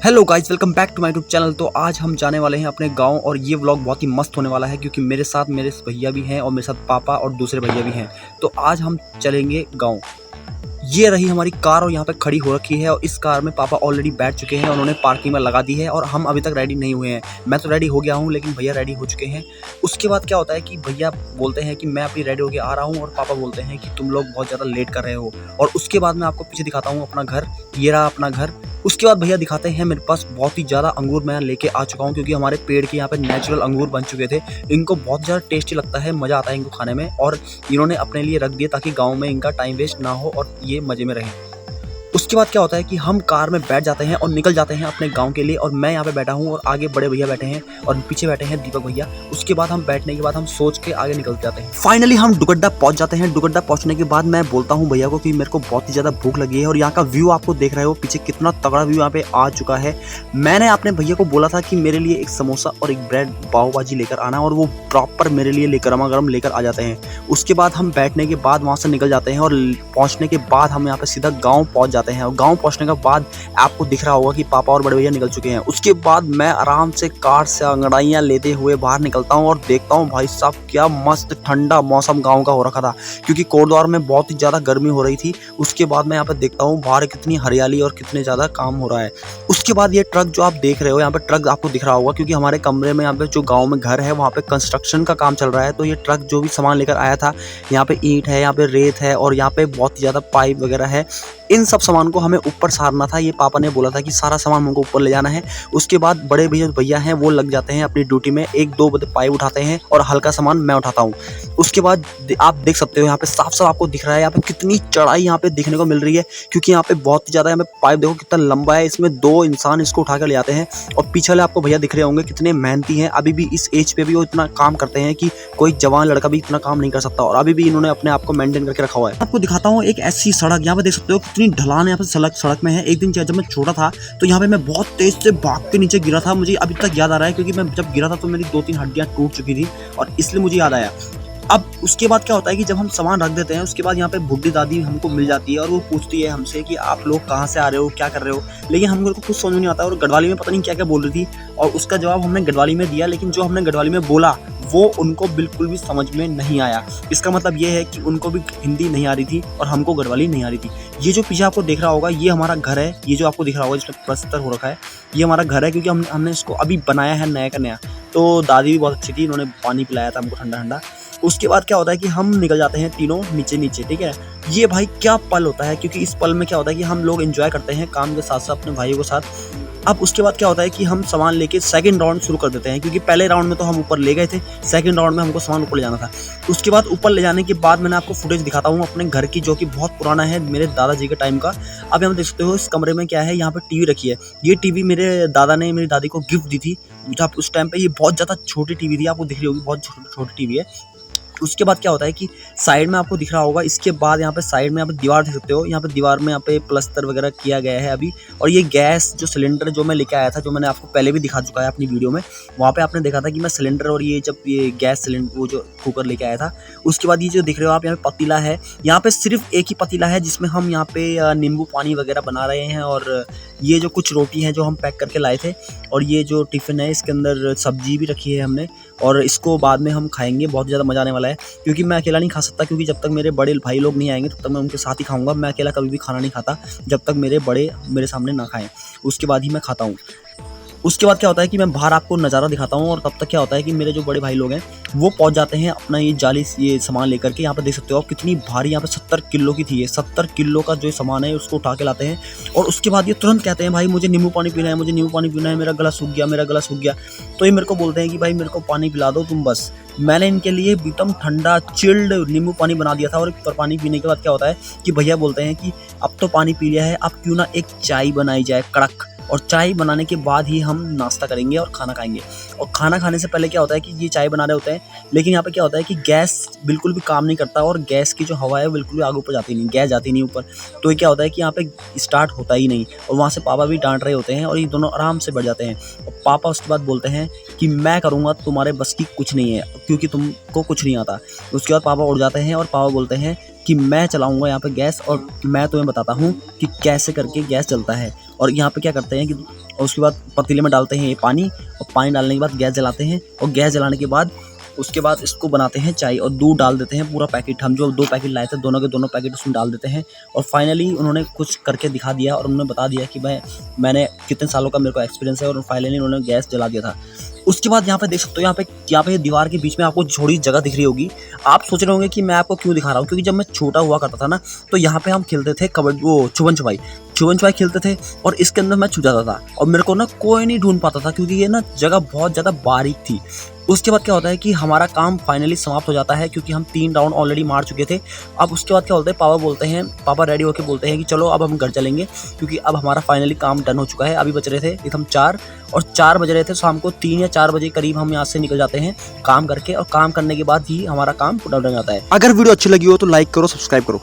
Hello guys, welcome back to my YouTube channel. तो आज हम जाने वाले हैं अपने गांव और ये व्लॉग बहुत ही मस्त होने वाला है क्योंकि मेरे साथ मेरे भैया भी हैं और मेरे साथ पापा और दूसरे भैया भी हैं। तो आज हम चलेंगे गांव। ये रही हमारी कार और यहाँ पे खड़ी हो रखी है और इस कार में पापा ऑलरेडी बैठ चुके हैं, उन्होंने पार्किंग में लगा दी है और हम अभी तक रेडी नहीं हुए हैं। मैं तो रेडी हो गया हूँ लेकिन भैया रेडी हो चुके हैं। उसके बाद क्या होता है कि भैया बोलते हैं कि मैं अभी रेडी होके आ रहा हूँ और पापा बोलते हैं कि तुम लोग बहुत ज़्यादा लेट कर रहे हो। और उसके बाद मैं आपको पीछे दिखाता हूँ अपना घर, ये रहा अपना घर। उसके बाद भैया दिखाते हैं मेरे पास बहुत ही ज़्यादा अंगूर मैं लेके आ चुका हूँ क्योंकि हमारे पेड़ के यहाँ पे नेचुरल अंगूर बन चुके थे। इनको बहुत ज़्यादा टेस्टी लगता है, मज़ा आता है इनको खाने में और इन्होंने अपने लिए रख दिए ताकि गाँव में इनका टाइम वेस्ट ना हो और ये मज़े में रहें। उसके बाद क्या होता है कि हम कार में बैठ जाते हैं और निकल जाते हैं अपने गांव के लिए। और मैं यहाँ पे बैठा हूँ और आगे बड़े भैया बैठे हैं और पीछे बैठे हैं दीपक भैया। उसके बाद हम बैठने के बाद हम सोच के आगे निकल जाते हैं। फाइनली हम डुगड्डा पहुंच जाते हैं। डुगड्डा पहुंचने के बाद मैं बोलता हूँ भैया को कि मेरे को बहुत ही ज़्यादा भूख लगी है और यहाँ का व्यू आपको देख रहे हो पीछे, कितना तगड़ा व्यू यहाँ पे आ चुका है। मैंने अपने भैया को बोला था कि मेरे लिए एक समोसा और एक ब्रेड पाव भाजी लेकर आना और वो प्रॉपर मेरे लिए गर्मा गर्म लेकर आ जाते हैं। उसके बाद हम बैठने के बाद वहाँ से निकल जाते हैं और पहुँचने के बाद हम यहाँ पे सीधा गाँव पहुँच जाते हैं। और गाँव पहुँचने के बाद आपको दिख रहा होगा कि पापा और बड़े भैया निकल चुके हैं। उसके बाद मैं आराम से कार से अंगड़ाइयाँ लेते हुए बाहर निकलता हूँ और देखता हूँ भाई साहब क्या मस्त ठंडा मौसम गाँव का हो रखा था क्योंकि कोटद्वार में बहुत ही ज़्यादा गर्मी हो रही थी। उसके बाद मैं यहाँ पे देखता हूँ बाहर कितनी हरियाली और कितने ज़्यादा काम हो रहा है। उसके बाद ये ट्रक जो आप देख रहे हो, यहाँ पे ट्रक आपको दिख रहा होगा क्योंकि हमारे कमरे में यहाँ पे जो गाँव में घर है वहाँ पे कंस्ट्रक्शन का काम चल रहा है। तो ये ट्रक जो भी सामान लेकर आया था, यहाँ पे ईंट है, यहाँ पे रेत है और यहाँ पे बहुत ही ज़्यादा पाइप वगैरह है। इन सब सामान को हमें ऊपर सारना था। ये पापा ने बोला था कि सारा सामान हमको ऊपर ले जाना है। उसके बाद बड़े भैया हैं वो लग जाते हैं अपनी ड्यूटी में, एक दो पाइप उठाते हैं और हल्का सामान मैं उठाता हूँ। उसके बाद आप देख सकते हो यहाँ पे साफ साफ आपको दिख रहा है यहाँ पे कितनी चढ़ाई यहाँ पे देखने को मिल रही है क्योंकि यहाँ पे बहुत ही ज़्यादा यहाँ पे पाइप देखो कितना लंबा है, इसमें दो इंसान इसको उठा कर ले जाते हैं। और पीछे वाले आपको भैया दिख रहे होंगे कितने मेहनती हैं, अभी भी इस एज पे भी वो इतना काम करते हैं कि कोई जवान लड़का भी इतना काम नहीं कर सकता और अभी भी इन्होंने अपने आप को मेंटेन करके रखा हुआ है। आपको दिखाता हूँ एक ऐसी सड़क, यहाँ पे देख सकते हो कितनी ढलान यहाँ पे सड़क में है। एक दिन जब मैं छोटा था तो यहाँ पे मैं बहुत तेज से भाग के नीचे गिरा था। मुझे अभी तक याद आ रहा है क्योंकि मैं जब गिरा था तो मेरी 2-3 हड्डियां टूट चुकी थी और इसलिए मुझे याद आया। अब उसके बाद क्या होता है कि जब हम सामान रख देते हैं उसके बाद यहाँ पे बुढ़ी दादी हमको मिल जाती है और वो पूछती है हमसे कि आप लोग कहाँ से आ रहे हो, क्या कर रहे हो। लेकिन हमको कुछ समझ नहीं आता और गढ़वाली में पता नहीं क्या क्या बोल रही थी और उसका जवाब हमने गढ़वाली में दिया, लेकिन जो हमने गढ़वाली में बोला वो उनको बिल्कुल भी समझ में नहीं आया। इसका मतलब ये है कि उनको भी हिंदी नहीं आ रही थी और हमको गढ़वाली नहीं आ रही थी। ये जो पीछे आपको दिख रहा होगा ये हमारा घर है, ये जो आपको दिख रहा होगा जिसमें प्लस्तर हो रखा है ये हमारा घर है क्योंकि हमने इसको अभी बनाया है नया का नया। तो दादी भी बहुत अच्छी थी, उन्होंने पानी पिलाया था हमको ठंडा ठंडा। उसके बाद क्या होता है कि हम निकल जाते हैं तीनों नीचे, ठीक है। ये भाई क्या पल होता है क्योंकि इस पल में क्या होता है कि हम लोग एंजॉय करते हैं काम के साथ साथ अपने भाइयों के साथ। अब उसके बाद क्या होता है कि हम सामान लेके सेकंड राउंड शुरू कर देते हैं क्योंकि पहले राउंड में तो हम ऊपर ले गए थे, सेकंड राउंड में हमको सामान ऊपर ले जाना था। उसके बाद ऊपर ले जाने के बाद मैंने आपको फुटेज दिखाता हूँ अपने घर की जो कि बहुत पुराना है, मेरे दादाजी के टाइम का। अब यहाँ देख सकते हो इस कमरे में क्या है, यहाँ पे टीवी रखी है। ये टीवी मेरे दादा ने मेरी दादी को गिफ्ट दी थी जब उस टाइम पे ये बहुत ज़्यादा छोटी टीवी थी, आपको दिख रही होगी बहुत छोटी टीवी है। उसके बाद क्या होता है कि साइड में आपको दिख रहा होगा, इसके बाद यहाँ पे साइड में यहाँ पे दीवार देख सकते हो, यहाँ पे दीवार में यहाँ पे प्लस्तर वगैरह किया गया है अभी। और ये गैस जो सिलेंडर जो मैं लेके आया था, जो मैंने आपको पहले भी दिखा चुका है अपनी वीडियो में, वहाँ पे आपने देखा था कि मैं सिलेंडर और ये जब ये गैस सिलेंडर वो जो कुकर लेके आया था। उसके बाद ये जो दिख रहे हो आप यहाँ पे पतीला है, यहाँ पे सिर्फ एक ही पतीला है जिसमें हम यहाँ पे नींबू पानी वगैरह बना रहे हैं। और ये जो कुछ रोटी है जो हम पैक करके लाए थे और ये जो टिफ़िन है इसके अंदर सब्जी भी रखी है हमने और इसको बाद में हम खाएंगे, बहुत ज़्यादा मज़ा आने वाला है क्योंकि मैं अकेला नहीं खा सकता क्योंकि जब तक मेरे बड़े भाई लोग नहीं आएंगे तब तक मैं उनके साथ ही खाऊंगा। मैं अकेला कभी भी खाना नहीं खाता जब तक मेरे बड़े मेरे सामने ना खाएं, उसके बाद ही मैं खाता हूँ। उसके बाद क्या होता है कि मैं बाहर आपको नज़ारा दिखाता हूँ और तब तक क्या होता है कि मेरे जो बड़े भाई लोग हैं वो पहुँच जाते हैं अपना ये जाली ये सामान लेकर के। यहाँ पे देख सकते हो आप कितनी भारी, यहाँ पे 70 किलो की थी ये, 70 किलो का जो सामान है उसको उठा के लाते हैं। और उसके बाद ये तुरंत कहते हैं भाई मुझे नींबू पानी पीना है, मुझे नींबू पानी पीना है, मेरा गला सूख गया, मेरा गला सूख गया। तो ये मेरे को बोलते हैं कि भाई मेरे को पानी पिला दो तुम बस। मैंने इनके लिए एकदम ठंडा चिल्ड नींबू पानी बना दिया था। और पानी पीने के बाद क्या होता है कि भैया बोलते हैं कि अब तो पानी पी लिया है, अब क्यों ना एक चाय बनाई जाए कड़क, और चाय बनाने के बाद ही हम नाश्ता करेंगे और खाना खाएंगे। और खाना खाने से पहले क्या होता है कि ये चाय बना रहे होते हैं, लेकिन यहाँ पे क्या होता है कि गैस बिल्कुल भी काम नहीं करता और गैस की जो हवा है बिल्कुल भी आगे ऊपर जाती नहीं, गैस जाती नहीं ऊपर। तो ये क्या होता है कि यहाँ पे स्टार्ट होता ही नहीं और वहाँ से पापा भी डांट रहे होते हैं और ये दोनों आराम से बैठ जाते हैं। और पापा उसके बाद बोलते हैं कि मैं करूँगा, तुम्हारे बस की कुछ नहीं है क्योंकि तुमको कुछ नहीं आता। उसके बाद पापा उठ जाते हैं और पापा बोलते हैं कि मैं चलाऊँगा यहाँ पे गैस और मैं तुम्हें बताता हूँ कि कैसे करके गैस चलता है। और यहाँ पे क्या करते हैं कि और उसके बाद पतीले में डालते हैं ये पानी, और पानी डालने के बाद गैस जलाते हैं, और गैस जलाने के बाद उसके बाद इसको बनाते हैं चाय, और दूध डाल देते हैं पूरा पैकेट। हम जो 2 पैकेट लाए थे दोनों के दोनों पैकेट उसमें डाल देते हैं, और फाइनली उन्होंने कुछ करके दिखा दिया और उन्होंने बता दिया कि मैंने कितने सालों का मेरे को एक्सपीरियंस है, और फाइनली उन्होंने गैस जला दिया था। उसके बाद यहाँ पे देख सकते हो, यहाँ पे दीवार के बीच में आपको थोड़ी जगह दिख रही होगी। आप सोच रहे होंगे कि मैं आपको क्यों दिखा रहा हूँ, क्योंकि जब मैं छोटा हुआ करता था ना, तो यहाँ पे हम खेलते थे कबड्डी, वो छुपन छुपाई खेलते थे, और इसके अंदर मैं छुप जाता था और मेरे को ना कोई नहीं ढूंढ पाता था, क्योंकि ये ना जगह बहुत ज़्यादा बारीक थी। उसके बाद क्या होता है कि हमारा काम फाइनली समाप्त हो जाता है, क्योंकि हम 3 राउंड ऑलरेडी मार चुके थे। अब उसके बाद क्या बोलते हैं, पापा रेडी होकर बोलते हैं कि चलो अब हम घर चलेंगे, क्योंकि अब हमारा फाइनली काम डन हो चुका है। अभी बज रहे थे एकदम 4, और 4 बज रहे थे शाम को, 3 या 4 बजे करीब हम यहाँ से निकल जाते हैं काम करके, और काम करने के बाद ही हमारा काम पूरा डन जाता है। अगर वीडियो अच्छी लगी हो तो लाइक करो, सब्सक्राइब करो।